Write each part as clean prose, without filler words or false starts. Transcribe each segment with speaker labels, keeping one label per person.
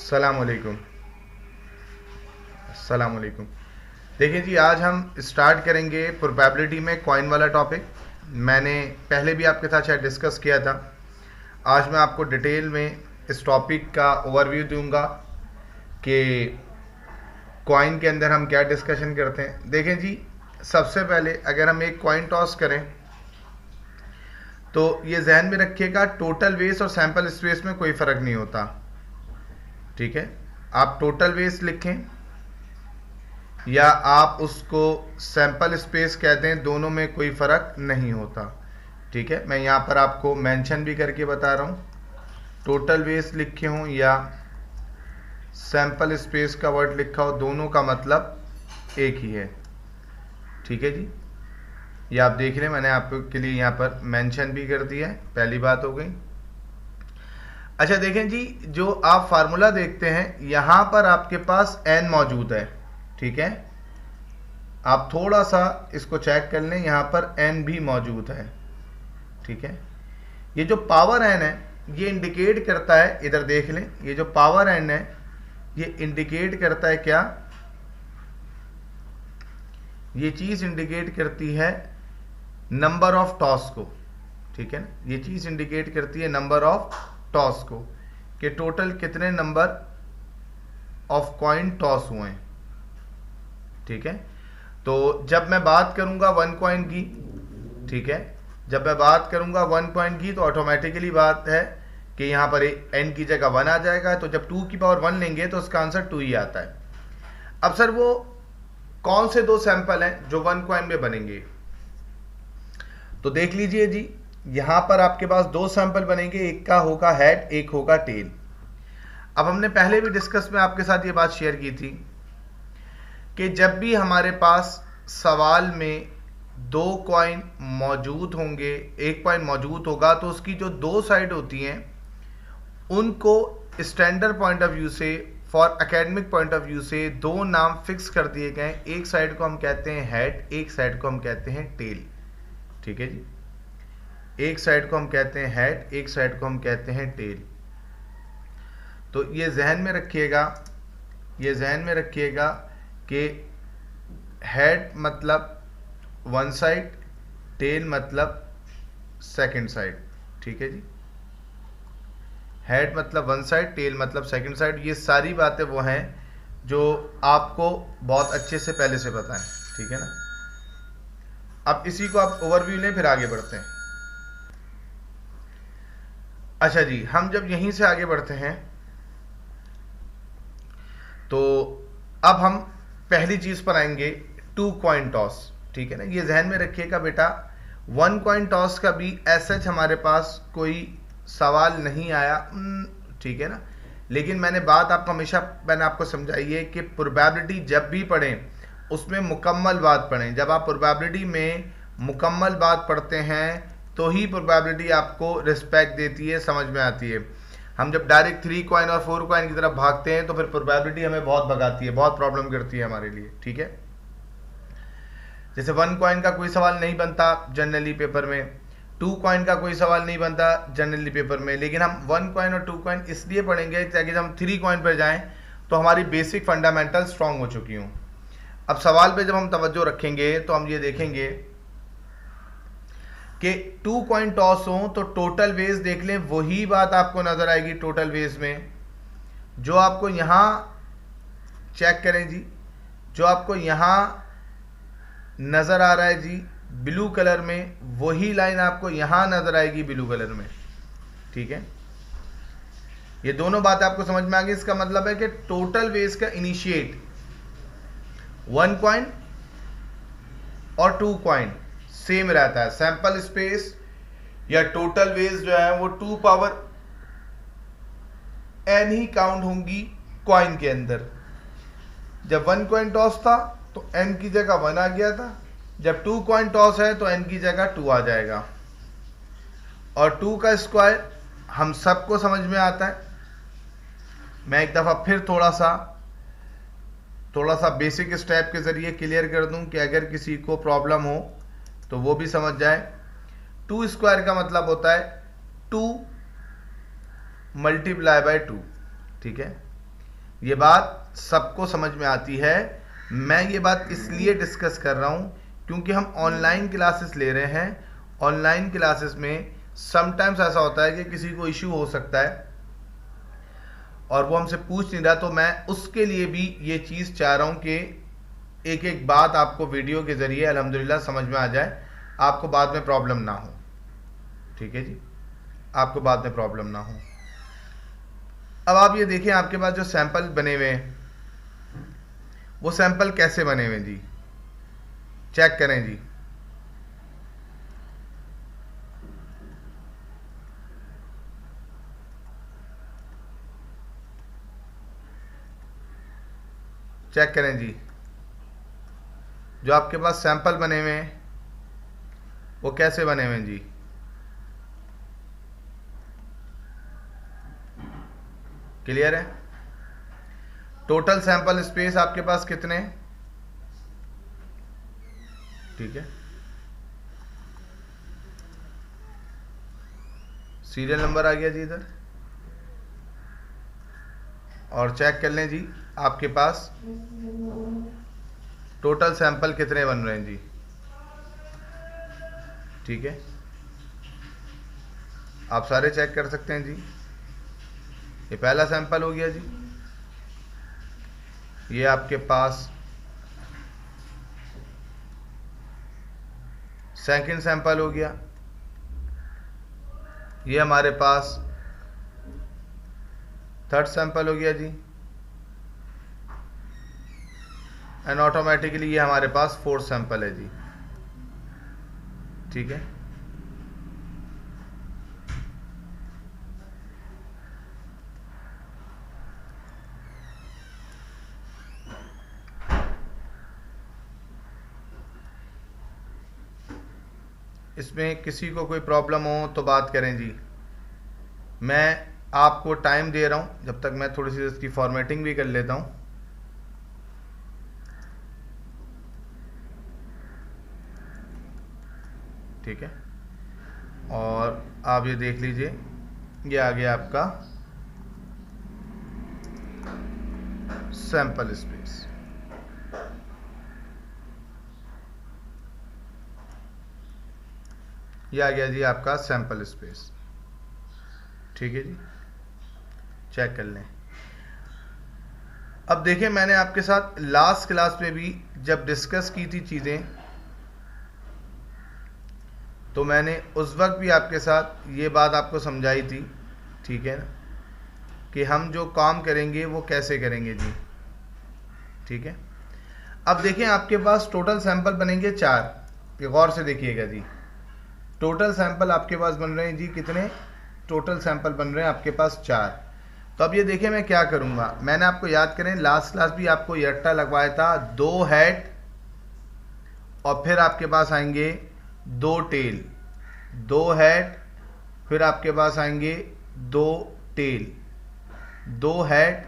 Speaker 1: सलामुअलैकुम। अस्सलामुअलैकुम। देखिए जी, आज हम स्टार्ट करेंगे प्रोबेबिलिटी में कॉइन वाला टॉपिक। मैंने पहले भी आपके साथ शायद डिस्कस किया था। आज मैं आपको डिटेल में इस टॉपिक का ओवरव्यू दूंगा कि कॉइन के अंदर हम क्या डिस्कशन करते हैं। देखें जी, सबसे पहले अगर हम एक कॉइन टॉस करें तो ये जहन में रखिएगा, टोटल वेस और सैंपल स्पेस में कोई फ़र्क नहीं होता। ठीक है, आप टोटल वेस लिखें या आप उसको सैंपल स्पेस कहते हैं, दोनों में कोई फ़र्क नहीं होता। ठीक है, मैं यहाँ पर आपको मेंशन भी करके बता रहा हूँ, टोटल वेस लिखे हों या सैंपल स्पेस का वर्ड लिखा हो, दोनों का मतलब एक ही है। ठीक है जी, ये आप देख लें, मैंने आपके लिए यहाँ पर मेंशन भी कर दिया है, पहली बात हो गई। अच्छा देखें जी, जो आप फार्मूला देखते हैं यहाँ पर आपके पास n मौजूद है। ठीक है, आप थोड़ा सा इसको चेक कर लें, यहाँ पर n भी मौजूद है। ठीक है, ये जो पावर n है ये इंडिकेट करता है, इधर देख लें, ये जो पावर n है ये इंडिकेट करता है क्या, ये चीज़ इंडिकेट करती है नंबर ऑफ टॉस को। ठीक है ना, ये चीज़ इंडिकेट करती है नंबर ऑफ टॉस को, कि टोटल कितने नंबर ऑफ कॉइन टॉस हुए हैं। ठीक है, तो जब मैं बात करूंगा 1 कॉइन की, ठीक है, जब मैं बात करूंगा 1 कॉइन की तो ऑटोमेटिकली बात है कि यहाँ पर n की जगह 1 आ जाएगा। तो जब 2 की पावर 1 लेंगे तो उसका आंसर 2 ही आता है। अब सर वो कौन से दो सैंपल हैं जो 1 कॉइन में बनेंगे, तो देख लीजिए जी, यहां पर आपके पास दो सैंपल बनेंगे, एक का होगा हेड, एक होगा टेल। अब हमने पहले भी डिस्कस में आपके साथ ये बात शेयर की थी कि जब भी हमारे पास सवाल में दो कॉइन मौजूद होंगे, एक कॉइन मौजूद होगा, तो उसकी जो दो साइड होती हैं उनको स्टैंडर्ड पॉइंट ऑफ व्यू से, for academic point of view से दो नाम फिक्स कर दिए गए। एक साइड को हम कहते हैं हेड, एक साइड को हम कहते हैं टेल। ठीक है जी, एक साइड को हम कहते हैं हेड, एक साइड को हम कहते हैं टेल। तो ये जहन में रखिएगा, ये जहन में रखिएगा कि हेड मतलब वन साइड, टेल मतलब सेकंड साइड। ठीक है जी, हेड मतलब वन साइड, टेल मतलब सेकंड साइड। ये सारी बातें वो हैं जो आपको बहुत अच्छे से पहले से पता है। ठीक है ना, अब इसी को आप ओवरव्यू लें, फिर आगे बढ़ते हैं। अच्छा जी, हम जब यहीं से आगे बढ़ते हैं तो अब हम पहली चीज पर आएंगे, 2 कॉइन टॉस। ठीक है ना, ये जहन में रखिएगा बेटा, 1 कॉइन टॉस का भी एसएच हमारे पास कोई सवाल नहीं आया। ठीक है ना, लेकिन मैंने आपको समझाई है कि प्रोबेबिलिटी जब भी पढ़ें उसमें मुकम्मल बात पढ़ें। जब आप प्रोबेबिलिटी में मुकम्मल बात पढ़ते हैं तो ही प्रोबेबिलिटी आपको रिस्पेक्ट देती है, समझ में आती है। हम जब डायरेक्ट 3 कॉइन और 4 कॉइन की तरफ भागते हैं तो फिर प्रोबेबिलिटी हमें बहुत भगाती है, बहुत प्रॉब्लम करती है हमारे लिए। ठीक है, जैसे 1 कॉइन का कोई सवाल नहीं बनता जनरली पेपर में, 2 कॉइन का कोई सवाल नहीं बनता जनरली पेपर में, लेकिन हम 1 कॉइन और 2 कॉइन इसलिए पढ़ेंगे ताकि जब हम 3 कॉइन पर जाएं तो हमारी बेसिक फंडामेंटल स्ट्रांग हो चुकी हूँ। अब सवाल पे जब हम तवज्जो रखेंगे तो हम ये देखेंगे कि 2 कॉइन टॉस हो तो टोटल वेज देख लें, वही बात आपको नजर आएगी टोटल वेज में जो आपको यहां चेक करें जी, जो आपको यहां नजर आ रहा है जी ब्लू कलर में, वही लाइन आपको यहां नजर आएगी ब्लू कलर में। ठीक है, ये दोनों बातें आपको समझ में आ गई। इसका मतलब है कि टोटल वेज का इनिशिएट 1 कॉइन और 2 कॉइन सेम रहता है। सैंपल स्पेस या टोटल वेज जो है वो 2 पावर n ही काउंट होंगी कॉइन के अंदर। जब 1 कॉइन टॉस था तो n की जगह 1 आ गया था, जब 2 कॉइन टॉस है तो n की जगह 2 आ जाएगा। और 2 का स्क्वायर हम सबको समझ में आता है। मैं एक दफ़ा फिर थोड़ा सा बेसिक स्टेप के ज़रिए क्लियर कर दूं कि अगर किसी को प्रॉब्लम हो तो वो भी समझ जाए। 2 स्क्वायर का मतलब होता है 2 मल्टीप्लाई बाय 2। ठीक है, ये बात सबको समझ में आती है। मैं ये बात इसलिए डिस्कस कर रहा हूँ क्योंकि हम ऑनलाइन क्लासेस ले रहे हैं। ऑनलाइन क्लासेस में समटाइम्स ऐसा होता है कि किसी को इश्यू हो सकता है और वो हमसे पूछ नहीं रहा, तो मैं उसके लिए भी ये चीज़ चाह रहा हूँ कि एक एक बात आपको वीडियो के ज़रिए अल्हम्दुलिल्लाह समझ में आ जाए, आपको बाद में प्रॉब्लम ना हो। ठीक है जी, आपको बाद में प्रॉब्लम ना हो। अब आप ये देखें, आपके पास जो सैंपल बने हुए हैं वो सैंपल कैसे बने हुए जी, चेक करें जी। चेक करें जी, जो आपके पास सैंपल बने हुए हैं वो कैसे बने हुए हैं जी। क्लियर है? टोटल सैंपल स्पेस आपके पास कितने? ठीक है, सीरियल नंबर आ गया जी इधर, और चेक कर लें जी आपके पास टोटल सैंपल कितने बन रहे हैं जी। ठीक है, आप सारे चेक कर सकते हैं जी। ये पहला सैंपल हो गया जी, ये आपके पास सेकंड सैंपल हो गया, ये हमारे पास थर्ड सैंपल हो गया जी, एंड ऑटोमेटिकली ये हमारे पास फोर्थ सैंपल है जी। ठीक है, इसमें किसी को कोई प्रॉब्लम हो तो बात करें जी। मैं आपको टाइम दे रहा हूं, जब तक मैं थोड़ी सी इसकी फॉर्मेटिंग भी कर लेता हूं। ठीक है, और आप ये देख लीजिए, ये आ गया आपका सैंपल स्पेस। ये आ गया जी आपका सैंपल स्पेस। ठीक है जी, चेक कर लें। अब देखिए, मैंने आपके साथ लास्ट क्लास में भी जब डिस्कस की थी चीज़ें, तो मैंने उस वक्त भी आपके साथ ये बात आपको समझाई थी। ठीक है ना, कि हम जो काम करेंगे वो कैसे करेंगे जी। ठीक है, अब देखें आपके पास टोटल सैंपल बनेंगे 4। ये गौर से देखिएगा जी, टोटल सैंपल आपके पास बन रहे हैं जी कितने? टोटल सैंपल बन रहे हैं आपके पास 4। तो अब ये देखिए मैं क्या करूँगा, मैंने आपको याद करें लास्ट क्लास भी आपको ये अट्टा लगवाया था, 2 हेड और फिर आपके पास आएंगे 2 टेल, 2 हेड फिर आपके पास आएंगे 2 टेल, 2 हेड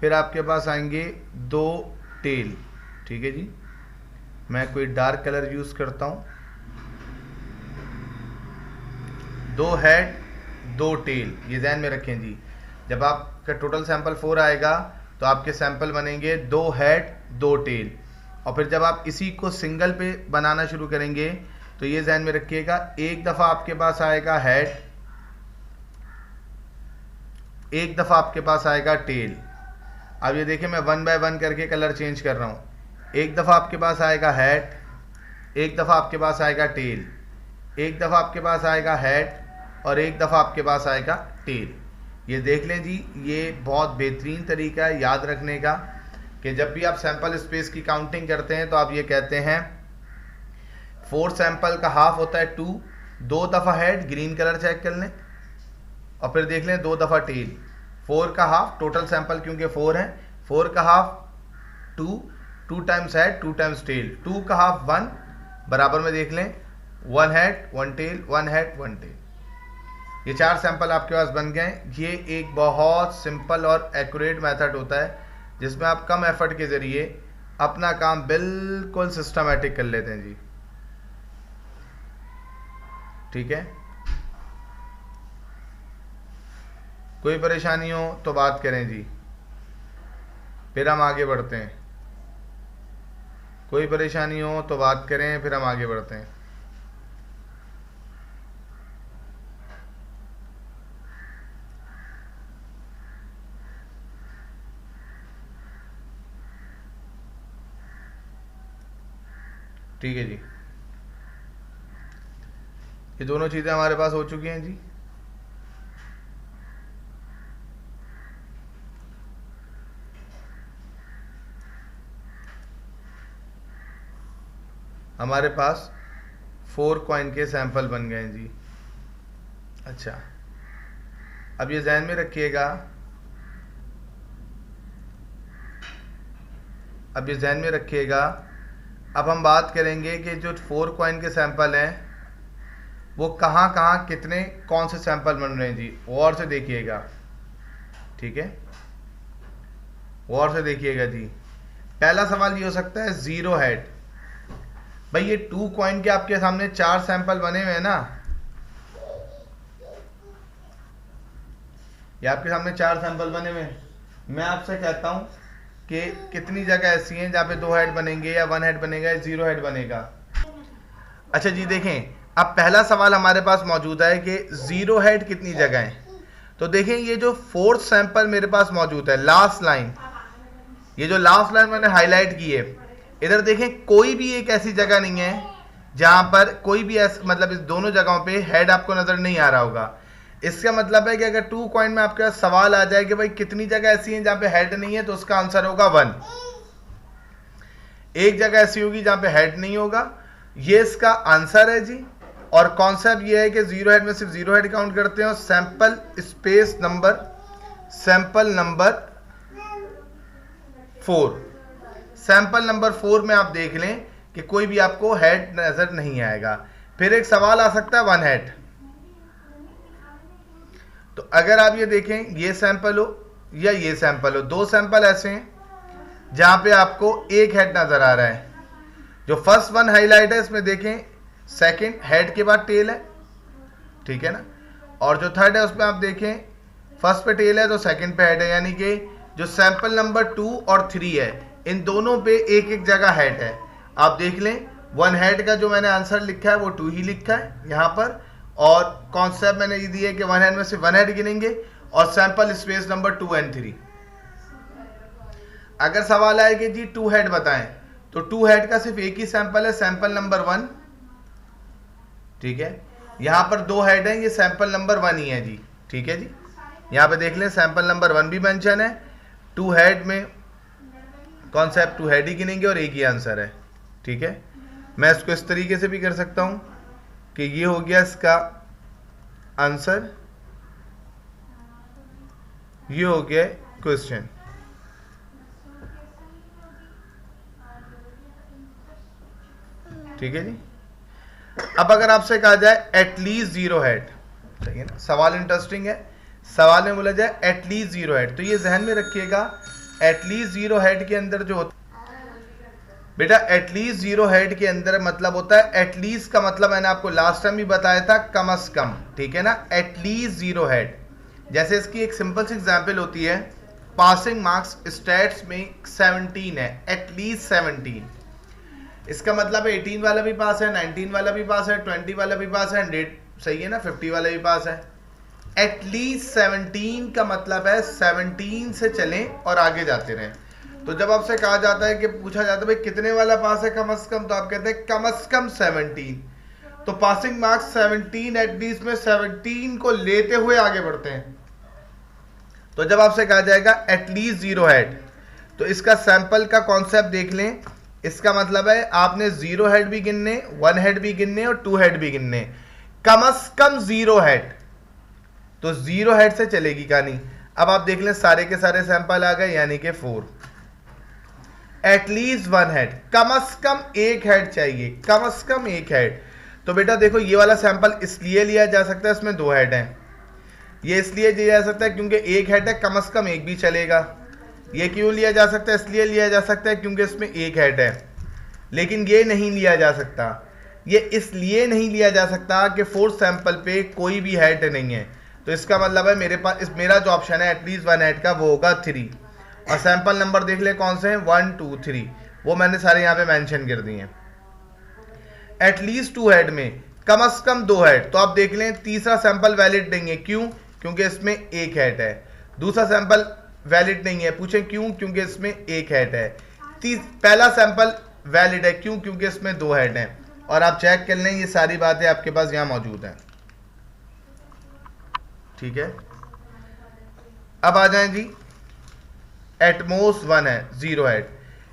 Speaker 1: फिर आपके पास आएंगे 2 टेल। ठीक है जी, मैं कोई डार्क कलर यूज़ करता हूँ। 2 हेड 2 टेल, ये ध्यान में रखें जी। जब आपका टोटल सैंपल 4 आएगा तो आपके सैंपल बनेंगे 2 हेड 2 टेल, और फिर जब आप इसी को सिंगल पे बनाना शुरू करेंगे तो ये ध्यान में रखिएगा, एक दफ़ा आपके पास आएगा हेड, एक दफ़ा आपके पास आएगा टेल। अब ये देखिए मैं 1 बाय 1 करके कलर चेंज कर रहा हूँ। एक दफ़ा आपके पास आएगा हेड, एक दफ़ा आपके पास आएगा टेल, एक दफ़ा आपके पास आएगा हेड और एक दफ़ा आपके पास आएगा टेल। ये देख लें जी, ये बहुत बेहतरीन तरीका है याद रखने का कि जब भी आप सैंपल स्पेस की काउंटिंग करते हैं तो आप ये कहते हैं 4 सैंपल का हाफ होता है 2, 2 दफ़ा हेड, ग्रीन कलर चेक कर लें, और फिर देख लें 2 दफ़ा टेल। 4 का हाफ, टोटल सैंपल क्योंकि 4 है, 4 का half 2, 2 times head 2 times tail, 2 का हाफ 1, बराबर में देख लें 1 हेड 1 टेल 1 हेड 1 टेल। ये 4 सैंपल आपके पास बन गए। ये एक बहुत सिंपल और एक्यूरेट मेथड होता है जिसमें आप कम एफर्ट के ज़रिए अपना काम बिल्कुल सिस्टमेटिक कर लेते हैं जी। ठीक है, कोई परेशानी हो तो बात करें जी। फिर हम आगे बढ़ते हैं। कोई परेशानी हो तो बात करें, फिर हम आगे बढ़ते हैं। ठीक है जी, ये दोनों चीज़ें हमारे पास हो चुकी हैं जी। हमारे पास 4 कॉइन के सैंपल बन गए हैं जी। अच्छा, अब ये ध्यान में रखिएगा, अब ये ध्यान में रखिएगा, अब हम बात करेंगे कि जो 4 कॉइन के सैंपल हैं वो कहाँ कहाँ कितने कौन से सैंपल बन रहे हैं जी। और से देखिएगा, ठीक है, और से देखिएगा जी। पहला सवाल ये हो सकता है जीरो हेड। भाई ये 2 कॉइन के आपके सामने 4 सैंपल बने हुए हैं ना, ये आपके सामने 4 सैंपल बने हुए हैं। मैं आपसे कहता हूं कि कितनी जगह ऐसी हैं जहां पे 2 हेड बनेंगे या 1 हेड बनेगा या 0 हेड बनेगा। अच्छा जी, देखें, अब पहला सवाल हमारे पास मौजूद है कि 0 हेड कितनी जगह है। तो देखें, ये जो 4th सैंपल मेरे पास मौजूद है, लास्ट लाइन, ये जो लास्ट लाइन मैंने हाईलाइट की है, इधर देखें, कोई भी एक ऐसी जगह नहीं है जहां पर कोई भी मतलब इस दोनों जगहों पे हेड आपको नजर नहीं आ रहा होगा। इसका मतलब है कि अगर 2 कॉइन में आपके पास सवाल आ जाए कि भाई कितनी जगह ऐसी हैं जहां पे हेड नहीं है, तो उसका आंसर होगा 1। एक जगह ऐसी होगी जहां पे हेड नहीं होगा, ये इसका आंसर है जी। और कॉन्सेप्ट ये है कि 0 हेड में सिर्फ 0 हेड काउंट करते हैं और sample space number, sample number 4, sample number 4 में आप देख लें कि कोई भी आपको हेड नजर नहीं आएगा। फिर एक सवाल आ सकता है 1 हेड। तो अगर आप ये देखें, ये सैंपल हो या ये सैंपल हो, 2 सैंपल ऐसे हैं जहां पे आपको एक हेड नजर आ रहा है। जो फर्स्ट 1 हाईलाइट है, इसमें देखें, सेकंड हेड के बाद टेल है, ठीक है ना। और जो थर्ड है उसमें आप देखें, फर्स्ट पे टेल है तो सेकंड पे हेड है, यानी कि जो सैंपल नंबर 2 और 3 है, इन दोनों पे एक एक जगह हेड है। आप देख लें, 1 हेड का जो मैंने आंसर लिखा है वो 2 ही लिखा है यहाँ पर, और कॉन्सेप्ट मैंने ये दिया है कि 1 हेड में से 1 हेड गिनेंगे और सैंपल स्पेस नंबर 2 और 3। अगर सवाल आए कि जी 2 हेड बताएं, तो 2 हेड का सिर्फ एक ही सैंपल है, सैंपल नंबर 1, ठीक है। यहां पर 2 हेड है, ये सैंपल नंबर 1 ही है जी, ठीक है जी। यहां पे देख लें, सैंपल नंबर 1 भी मेंशन है। 2 हेड में कॉन्सेप्ट 2 हेड ही गिनेंगे और एक ही आंसर है, ठीक है। मैं इसको इस तरीके से भी कर सकता हूं कि ये हो गया इसका आंसर, ये हो गया क्वेश्चन, ठीक है जी। अब अगर आपसे कहा जाए एटलीस्ट 0 हेड, सही है ना, सवाल इंटरेस्टिंग है। सवाल में बोला जाए एटलीस्ट 0 हेड, तो ये जहन में रखिएगा, एटलीस्ट 0 हेड के अंदर जो होता बेटा, एटलीस्ट 0 हेड के अंदर मतलब होता है, एटलीस्ट का मतलब मैंने आपको लास्ट टाइम भी बताया था, कम से कम, ठीक है ना। एटलीस्ट 0 हेड, जैसे इसकी एक सिंपल सी एग्जांपल होती है, पासिंग मार्क्स स्टैट्स में 17 है, एटलीस्ट 17। इसका मतलब है 18 वाला भी पास है, 19 वाला भी पास है, 20 वाला भी पास है, 100, सही है ना, 50 वाला भी पास है। एटलीस्ट 17 का मतलब है 17 से चलें और आगे जाते रहें। तो जब आपसे कहा जाता है कि पूछा जाता है भाई कितने वाला पास है कम से कम, तो आप कहते हैं कम से कम 17। तो पासिंग मार्क्स 17, एटलीस्ट में 17 को लेते हुए आगे बढ़ते हैं। तो जब आपसे कहा जाएगा एटलीस्ट 0 हेड, तो इसका सैंपल का कॉन्सेप्ट देख लें। इसका मतलब है आपने 0 हेड भी गिनने, 1 हेड भी गिनने और 2 हेड भी गिनने, कम से कम 0 हेड, तो 0 हेड से चलेगी कहानी। अब आप देख लें, सारे के सारे सैंपल आ गए, यानी कि 4। एटलीस्ट 1 हेड, कम से कम 1 हेड चाहिए, कम से कम 1 हेड। तो बेटा देखो, ये वाला सैंपल इसलिए लिया जा सकता है, इसमें 2 हेड हैं। ये इसलिए लिया जा सकता है क्योंकि 1 हेड है, कम से कम 1 भी चलेगा। ये क्यों लिया जा सकता है? इसलिए लिया जा सकता है क्योंकि इसमें 1 हेड है। लेकिन ये नहीं लिया जा सकता, ये इसलिए नहीं लिया जा सकता कि 4th सैंपल पे कोई भी हेड नहीं है। तो इसका मतलब है मेरे पास मेरा जो ऑप्शन है एटलीस्ट 1 हेड का, वो होगा 3। और सैंपल नंबर देख ले कौन से हैं, 1 2 3, वो मैंने सारे यहाँ पे मेंशन कर दिए हैं। एटलीस्ट 2 हेड में कम से कम 2 हेड, तो आप देख लें तीसरा सैंपल वैलिड नहीं है, क्यों? क्योंकि इसमें 1 हेड है। दूसरा सैंपल वैलिड नहीं है, पूछें क्यों? क्योंकि इसमें 1 हेड है। पहला सैंपल वैलिड है, क्यों? क्योंकि इसमें 2 हेड हैं। और आप चेक कर लें, ये सारी बातें आपके पास यहाँ मौजूद हैं, ठीक है। अब आ जाएं जी, एटमोस्ट 1 है, 0 हेड।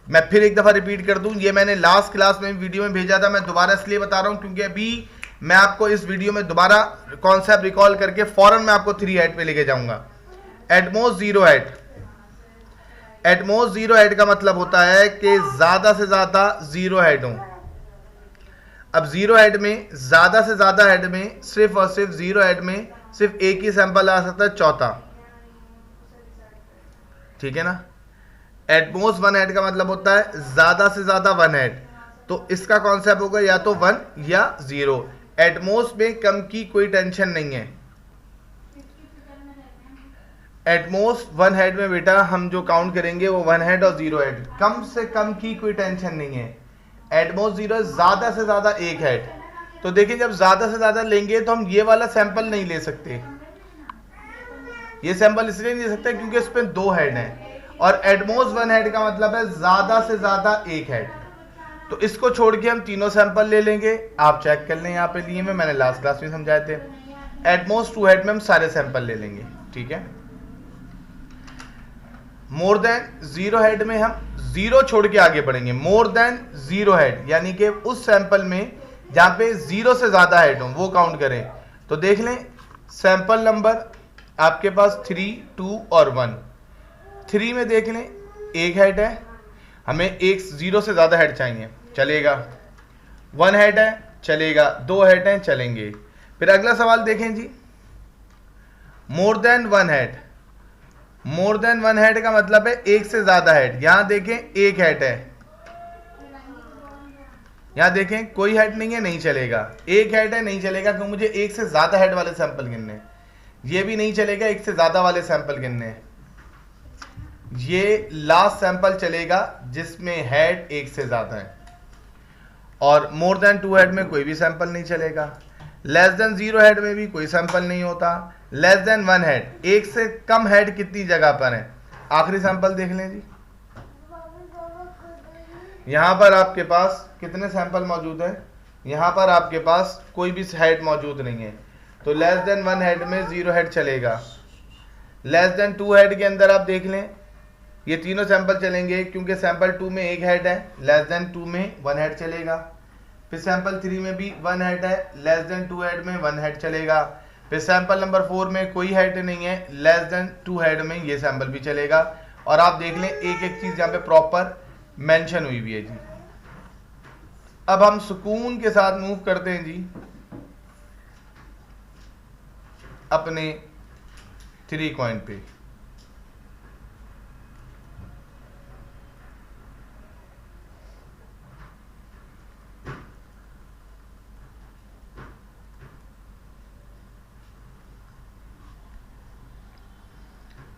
Speaker 1: मैं फिर एक दफ़ा रिपीट कर दूं, ये मैंने लास्ट क्लास में वीडियो में भेजा था, मैं दोबारा इसलिए बता रहा हूं क्योंकि अभी मैं आपको इस वीडियो में दोबारा कॉन्सेप्ट रिकॉल करके फौरन मैं आपको 3 हेड पे लेके जाऊंगा। एटमोस्ट 0 हेड, एटमोस्ट 0 हेड का मतलब होता है कि ज़्यादा से ज़्यादा 0 हेड हो। अब 0 हेड में, ज़्यादा से ज़्यादा हेड में सिर्फ और सिर्फ 0 हेड में सिर्फ एक ही सैंपल आ सकता है, चौथा, ठीक है ना। एटमोस्ट 1 हेड का मतलब होता है ज़्यादा से ज़्यादा 1 हेड, तो इसका कॉन्सेप्ट होगा या तो 1 या 0। एटमोस्ट में कम की कोई टेंशन नहीं है। एटमोस्ट 1 हेड में बेटा हम जो काउंट करेंगे वो 1 हेड और 0 हेड, कम से कम की कोई टेंशन नहीं है। एटमोस्ट 0 ज्यादा से ज्यादा 1 हेड। तो देखिए जब ज्यादा से ज्यादा लेंगे तो हम ये वाला सैंपल नहीं ले सकते, ये सैंपल इसलिए नहीं ले सकते क्योंकि इसमें 2 हेड हैं, और एटमोस्ट 1 हेड का मतलब है ज्यादा से ज्यादा 1 हेड। तो इसको छोड़ के हम तीनों सैंपल ले लेंगे। आप चेक कर लें, यहाँ पे लिए मैंने लास्ट क्लास में समझाए थे। एटमोस्ट 2 हेड में हम सारे सैंपल ले लेंगे, ठीक है। मोर देन 0 हेड में हम 0 छोड़ के आगे बढ़ेंगे। मोर देन 0 हेड यानी कि उस सैंपल में जहां पे 0 से ज्यादा हेड हो वो काउंट करें। तो देख लें सैंपल नंबर आपके पास 3, 2 और 1। 3 में देख लें 1 हेड है, हमें 0 से ज्यादा हेड चाहिए, चलेगा। 1 हेड है, चलेगा। 2 हेड हैं, चलेंगे। फिर अगला सवाल देखें जी, more than 1 head. More than 1 head का मतलब है 1 से ज्यादा हेड। यहां देखें 1 हेड है, यहां देखें कोई हेड नहीं है, नहीं चलेगा। 1 हेड है, नहीं चलेगा क्योंकि मुझे 1 से ज्यादा हेड वाले सैंपल गिनने हैं। ये भी नहीं चलेगा, 1 से ज्यादा वाले सैंपल गिनने हैं। ये लास्ट सैंपल चलेगा जिसमें हेड 1 से ज्यादा है, और मोर देन 2 हेड में कोई भी सैंपल नहीं चलेगा। लेस देन 0 हेड में भी कोई सैंपल नहीं होता। लेस देन 1 हेड, 1 से कम हेड कितनी जगह पर है? आखिरी सैंपल देख लें जी, यहां पर आपके पास कितने सैंपल मौजूद है? यहां पर आपके पास कोई भी हेड मौजूद नहीं है, तो लेस देन 1 हेड में 0 हेड चलेगा। लेस देन 2 हेड के अंदर आप देख लें ये तीनों सैंपल चलेंगे क्योंकि सैंपल 2 में 1 हेड है, लेस देन 2 में 1 हेड चलेगा। फिर सैंपल 3 में भी 1 हेड है, लेस देन 2 हेड में 1 हेड चलेगा। फिर सैंपल नंबर 4 में कोई हेड नहीं है, लेस देन 2 हेड में ये सैंपल भी चलेगा। और आप देख लें एक एक चीज यहाँ पे प्रॉपर मेंशन हुई हुई है जी। अब हम सुकून के साथ मूव करते हैं जी अपने 3 कॉइन पे।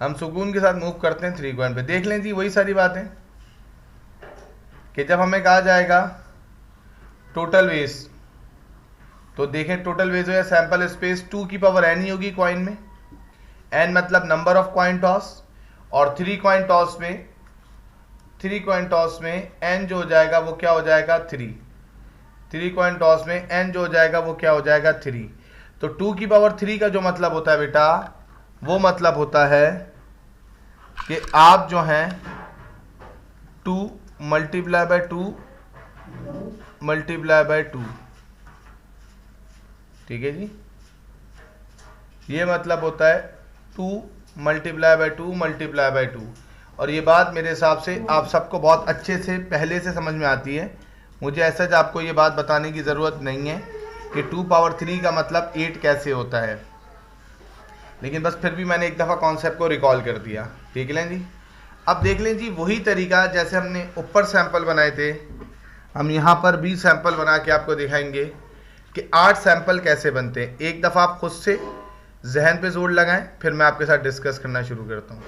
Speaker 1: हम सुकून के साथ मूव करते हैं 3 कॉइन पे। देख लें जी वही सारी बातें कि जब हमें कहा जाएगा टोटल वेज, तो देखें टोटल वेज हो या सैंपल स्पेस 2 की पावर n ही होगी कॉइन में। n मतलब नंबर ऑफ कॉइन टॉस, और 3 कॉइन टॉस में n जो हो जाएगा वो क्या हो जाएगा? 3 कॉइन टॉस में n जो हो जाएगा वो क्या हो जाएगा? 3। तो 2 की पावर 3 का जो मतलब होता है बेटा, वो मतलब होता है कि आप जो हैं 2 मल्टीप्लाई बाय 2 मल्टीप्लाई बाय 2, ठीक है जी। ये मतलब होता है 2 मल्टीप्लाई बाय 2 मल्टीप्लाई बाय 2। और ये बात मेरे हिसाब से आप सबको बहुत अच्छे से पहले से समझ में आती है। मुझे ऐसा आपको ये बात बताने की ज़रूरत नहीं है कि 2 पावर 3 का मतलब 8 कैसे होता है, लेकिन बस फिर भी मैंने एक दफ़ा कॉन्सेप्ट को रिकॉल कर दिया, ठीक है जी। अब देख लें जी वही तरीका जैसे हमने ऊपर सैंपल बनाए थे, हम यहाँ पर भी सैंपल बना के आपको दिखाएंगे कि 8 सैंपल कैसे बनते हैं। एक दफ़ा आप खुद से जहन पे जोर लगाएं, फिर मैं आपके साथ डिस्कस करना शुरू करता हूँ।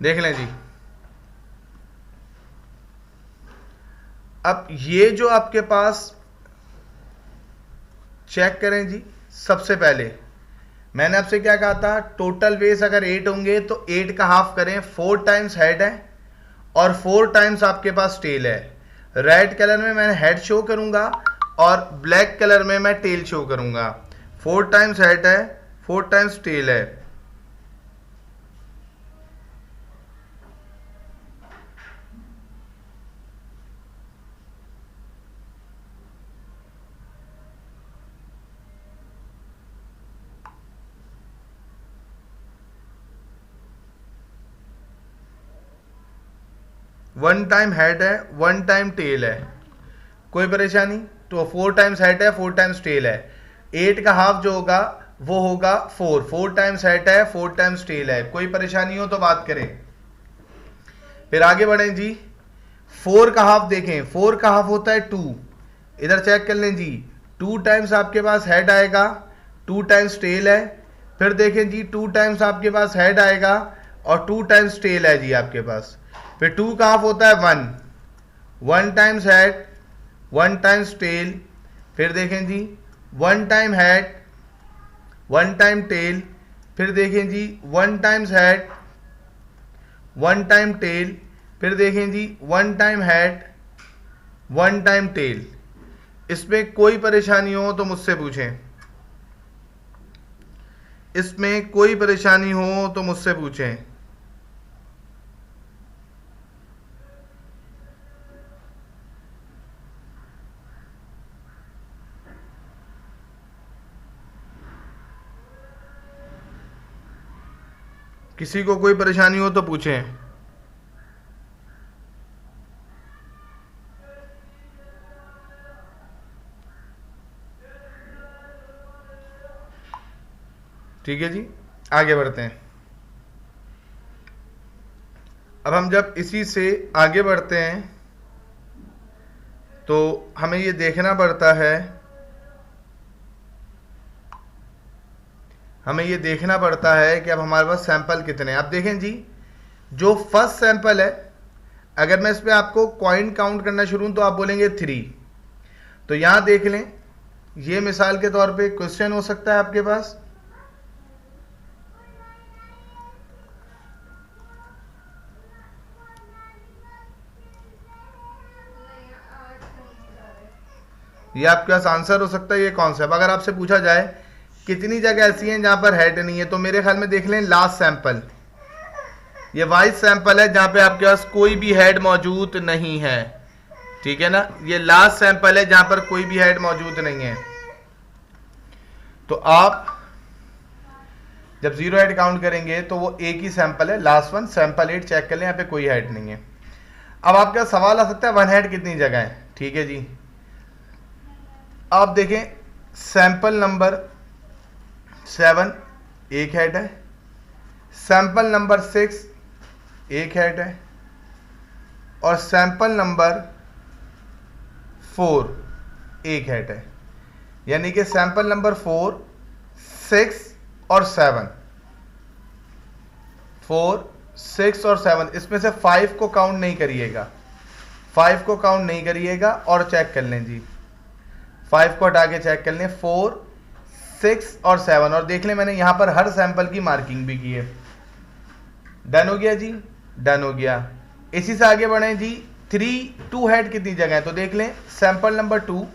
Speaker 1: देख लें जी। अब ये जो आपके पास चेक करें जी, सबसे पहले मैंने आपसे क्या कहा था, टोटल बेस अगर 8 होंगे तो 8 का हाफ करें, 4 टाइम्स हेड है और 4 टाइम्स आपके पास टेल है। रेड कलर में मैं हेड शो करूंगा और ब्लैक कलर में मैं टेल शो करूंगा। 4 टाइम्स हेड है, 4 टाइम्स टेल है। वन टाइम हेड है, 1 टाइम टेल है, कोई परेशानी? तो 4 टाइम्स हेड है, 4 टाइम्स टेल है। 8 का हाफ जो होगा वो होगा 4 टाइम्स हेड है, 4 टाइम्स टेल है। कोई परेशानी हो तो बात करें। फिर आगे बढ़ें जी। 4 का हाफ देखें, 4 का हाफ होता है 2। इधर चेक कर लें जी, 2 टाइम्स आपके पास हेड आएगा, 2 टाइम्स टेल है। फिर देखें जी, 2 टाइम्स आपके पास हेड आएगा और 2 टाइम्स टेल है जी आपके पास। फिर 2 का हाफ होता है 1 टाइम्स हेड, 1 टाइम्स टेल। फिर देखें जी, 1 टाइम हेड, 1 टाइम टेल। फिर देखें जी, 1 टाइम्स हेड, 1 टाइम टेल। फिर देखें जी, 1 टाइम हेड, 1 टाइम टेल। इसमें कोई परेशानी हो तो मुझसे पूछें, इसमें कोई परेशानी हो तो मुझसे पूछें। किसी को कोई परेशानी हो तो पूछें। ठीक है जी, आगे बढ़ते हैं। अब हम जब इसी से आगे बढ़ते हैं तो हमें ये देखना पड़ता है, हमें ये देखना पड़ता है कि अब हमारे पास सैंपल कितने हैं। अब देखें जी, जो फर्स्ट सैंपल है, अगर मैं इस पर आपको कॉइन काउंट करना शुरू तो आप बोलेंगे 3। तो यहां देख लें, ये मिसाल के तौर पे क्वेश्चन हो सकता है आपके पास। ये आपके पास आंसर हो सकता है, ये कॉन्सेप्ट। अगर आपसे पूछा जाए कितनी जगह ऐसी हैं जहां पर हेड नहीं है, तो मेरे ख्याल में देख लें लास्ट सैंपल, ये वाइस सैंपल है जहां पे आपके पास कोई भी हेड मौजूद नहीं है। ठीक है ना, ये लास्ट सैंपल है जहां पर कोई भी हेड मौजूद नहीं है। तो आप जब 0 हेड काउंट करेंगे तो वो एक ही सैंपल है, लास्ट वन, सैंपल 8 चेक कर लें, यहाँ पे कोई हेड नहीं है। अब आपका सवाल आ सकता है 1 हेड कितनी जगह है। ठीक है जी, आप देखें सैंपल नंबर 7 एक हेड है, सैंपल नंबर 6 एक हेड है और सैंपल नंबर 4 एक हेड है। यानी कि सैंपल नंबर 4, 6 और 7, 4, 6 और 7, इसमें से 5 को काउंट नहीं करिएगा, 5 को काउंट नहीं करिएगा और चेक कर लें जी, 5 को हटा के चेक कर लें, 4, 6 और 7, और देख लें मैंने यहां पर हर सैंपल की मार्किंग भी की है। डन हो गया जी, डन हो गया। इसी से आगे बढ़े जी, 2 हेड कितनी जगह है, तो देख लें sample number 2,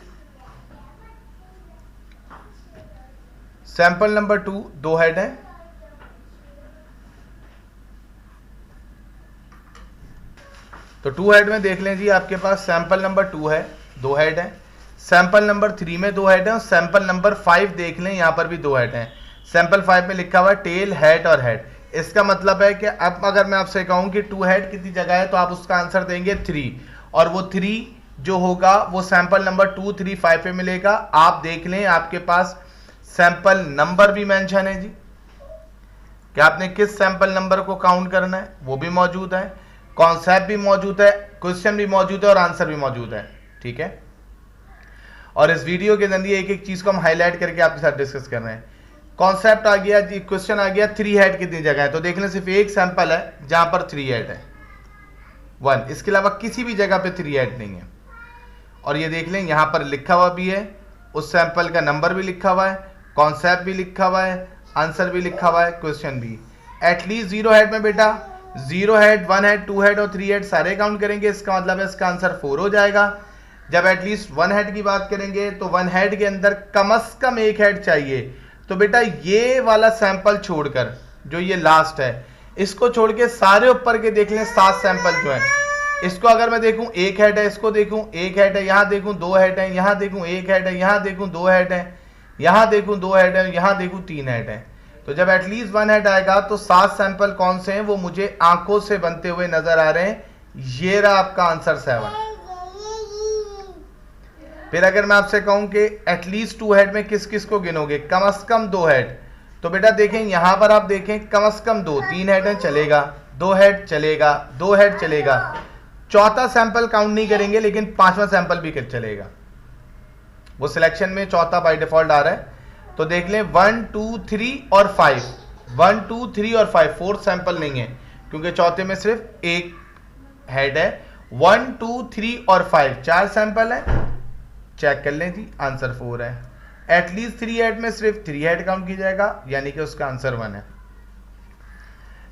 Speaker 1: sample number 2 2 head है, तो 2 हेड में देख लें जी आपके पास सैंपल नंबर 2 है, 2 हेड है, सैंपल नंबर 3 में 2 हेड है और सैंपल नंबर 5 देख लें यहां पर भी 2 हेड है। सैंपल 5 में लिखा हुआ है टेल, हेड और हेड। इसका मतलब है कि अब अगर मैं आपसे कहूं कि 2 हेड कितनी जगह है तो आप उसका आंसर देंगे 3, और वो 3 जो होगा वो सैंपल नंबर 2, 3, 5 पे मिलेगा। आप देख लें आपके पास सैंपल नंबर भी मेंशन है जी, कि आपने किस सैंपल नंबर को काउंट करना है वो भी मौजूद है, कॉन्सेप्ट भी मौजूद है, क्वेश्चन भी मौजूद है और आंसर भी मौजूद है। ठीक है, और इस वीडियो के जरिए एक एक चीज को हम हाईलाइट करके आपके साथ डिस्कस कर रहे हैं। कॉन्सेप्ट आ गया जी, क्वेश्चन आ गया 3 हेड कितनी जगह है, तो देख लें सिर्फ एक सैंपल है जहां पर 3 हेड है 1, इसके अलावा किसी भी जगह पे 3 हेड नहीं है। और ये देख लें यहां पर लिखा हुआ भी है, उस सैंपल का नंबर भी लिखा हुआ है, कॉन्सेप्ट भी लिखा हुआ है, आंसर भी लिखा हुआ है, क्वेश्चन भी। एटलीस्ट 0 हेड में बेटा 0 हेड 1 हेड 2 हेड और 3 हेड सारे काउंट करेंगे, इसका मतलब है इसका आंसर 4 हो जाएगा। जब एटलीस्ट 1 हेड की बात करेंगे तो 1 हेड के अंदर कम से कम 1 हेड चाहिए, तो बेटा ये वाला सैंपल छोड़कर जो ये लास्ट है इसको छोड़ के सारे ऊपर के देख लें 7 सैंपल जो है, इसको अगर मैं देखूं 1 हेड है, इसको देखूं 1 हेड है, यहां देखूं 2 हेड है, यहां देखूं 1 हेड है, यहां देखूं 2 हेड है, यहां देखूं 2 हेड है, यहां देखूं 3 हेड है। तो जब एटलीस्ट 1 हेड आएगा तो 7 सैंपल कौन से हैं वो मुझे आंखों से बनते हुए नजर आ रहे हैं, ये रहा आपका आंसर 7। फिर अगर मैं आपसे कहूं कि एटलीस्ट 2 हेड में किस किस को गिनोगे, कम से कम 2 हेड, तो बेटा देखें यहां पर आप देखें कम से कम 2, 3 हेड है चलेगा, 2 हेड चलेगा, 2 हेड चलेगा, चौथा सैंपल काउंट नहीं करेंगे लेकिन 5वां सैंपल भी चलेगा, वो सिलेक्शन में चौथा बाय डिफॉल्ट आ रहा है। तो देख लें 1 2 3 और 5, 1 2 3 और 5 4 सैंपल नहीं है क्योंकि चौथे में सिर्फ एक हेड है। 1 2 3 और 5 4 सैंपल है, चेक कर लें जी, आंसर 4 है। एटलीस्ट 3 हेड में सिर्फ 3 हेड काउंट की जाएगा यानी कि उसका आंसर 1 है।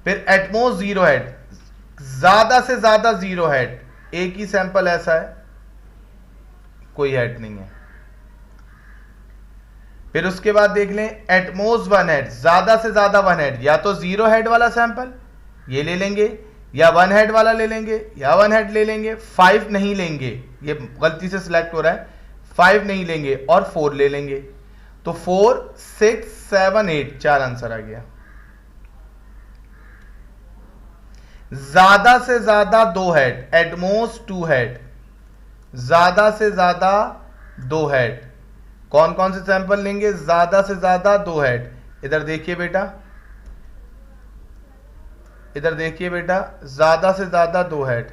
Speaker 1: फिर एटमोस्ट 0 हेड, ज्यादा से ज्यादा 0 हेड, एक ही सैंपल ऐसा है कोई हेड नहीं है। फिर उसके बाद देख लें एटमोस्ट 1 हेड, ज्यादा से ज्यादा 1 हेड, या तो 0 हेड वाला सैंपल ये ले लेंगे या 1 हेड वाला ले लेंगे या 1 हेड ले लेंगे, 5 नहीं लेंगे, ये गलती से सिलेक्ट हो रहा है, 5 नहीं लेंगे और 4 ले लेंगे। तो 4 6 7 8 4 आंसर आ गया। ज्यादा से ज्यादा 2 हेड, एटमोस्ट 2 हेड, ज्यादा से ज्यादा 2 हेड, कौन कौन से सैंपल लेंगे, ज्यादा से ज्यादा 2 हेड। इधर देखिए बेटा, इधर देखिए बेटा, ज्यादा से ज्यादा 2 हेड,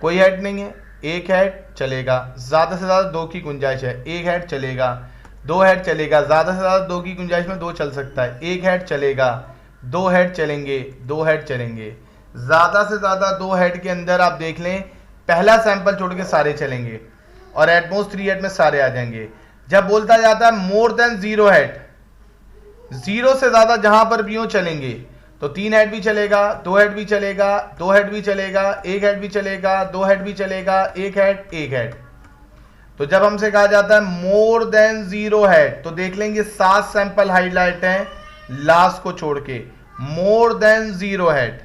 Speaker 1: कोई हेड नहीं है, 1 हेड चलेगा, ज्यादा से ज्यादा 2 की गुंजाइश है, 1 हेड चलेगा, 2 हेड चलेगा, ज्यादा से ज्यादा 2 की गुंजाइश में 2 चल सकता है, 1 हेड चलेगा, 2 हेड चलेंगे, 2 हेड चलेंगे, ज्यादा से ज्यादा 2 हेड के अंदर आप देख लें पहला सैंपल छोड़ के सारे चलेंगे और एटमोस्ट 3 हेड में सारे आ जाएंगे। जब बोलता जाता है मोर देन 0 हेड, 0 से ज्यादा जहां पर भी हो चलेंगे, तो 3 हेड भी चलेगा, 2 हेड भी चलेगा, 2 हेड भी चलेगा, 1 हेड भी चलेगा, 2 हेड भी चलेगा, 1 हेड 1 हेड। तो जब हमसे कहा जाता है मोर देन 0 हेड, तो देख लेंगे 7 सैंपल हाईलाइट हैं लास्ट को छोड़ के, मोर देन 0 हेड,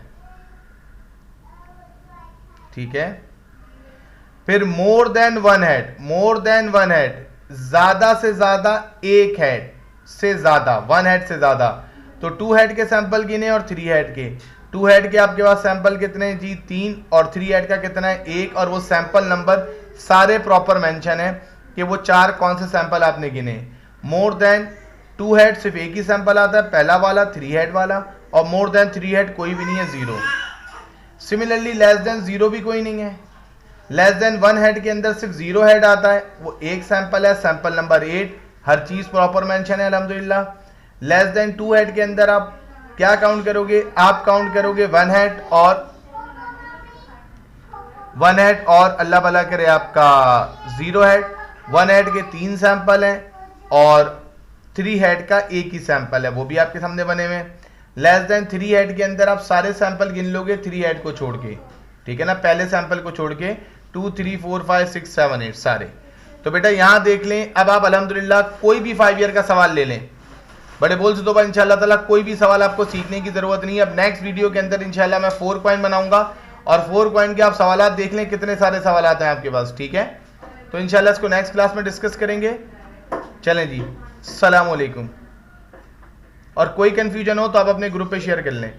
Speaker 1: ठीक है। फिर मोर than 1 head, more than 1 head, ज्यादा से ज्यादा 1 हेड से ज्यादा, 1 हेड से ज्यादा, तो 2 हेड के सैंपल गिने और 3 हेड के। 2 हेड के आपके पास सैंपल कितने हैं जी, 3, और 3 हेड का कितना है, 1, और वो सैंपल नंबर सारे प्रॉपर मेंशन है कि वो 4 कौन से सैंपल आपने गिने। मोर देन 2 हेड सिर्फ एक ही सैंपल आता है, पहला वाला 3 हेड वाला, और मोर देन 3 हेड कोई भी नहीं है, 0। सिमिलरली लेस देन 0 भी कोई नहीं है। लेस देन 1 हेड के अंदर सिर्फ 0 हेड आता है, वो एक सैंपल है, सैंपल नंबर 8, हर चीज प्रॉपर मेंशन है अल्हम्दुलिल्लाह। लेस देन 2 हेड के अंदर आप क्या काउंट करोगे, आप काउंट करोगे 1 हेड और अल्लाह भला करे आपका 0 हेड। 1 हेड के 3 सैंपल हैं और 3 हेड का एक ही सैंपल है, वो भी आपके सामने बने हुए हैं। लेस देन 3 हेड के अंदर आप सारे सैंपल गिन लोगे 3 हेड को छोड़ के, ठीक है ना, पहले सैंपल को छोड़ के 2 3 4 5 6 7 8 सारे। तो बेटा यहां देख लें, अब आप अल्हम्दुलिल्लाह कोई भी 5 ईयर का सवाल ले लें, बड़े बोल से तो भाई इंशाल्लाह ताला कोई भी सवाल आपको सीखने की जरूरत नहीं है। अब नेक्स्ट वीडियो के अंदर इंशाल्लाह मैं 4 कॉइन बनाऊंगा और 4 कॉइन के आप सवाल देख लें, कितने सारे सवाल आते हैं आपके पास, ठीक है। तो इंशाल्लाह इसको नेक्स्ट क्लास में डिस्कस करेंगे। चलें जी, अस्सलाम वालेकुम। और कोई कंफ्यूजन हो तो आप अपने ग्रुप पे शेयर कर लें।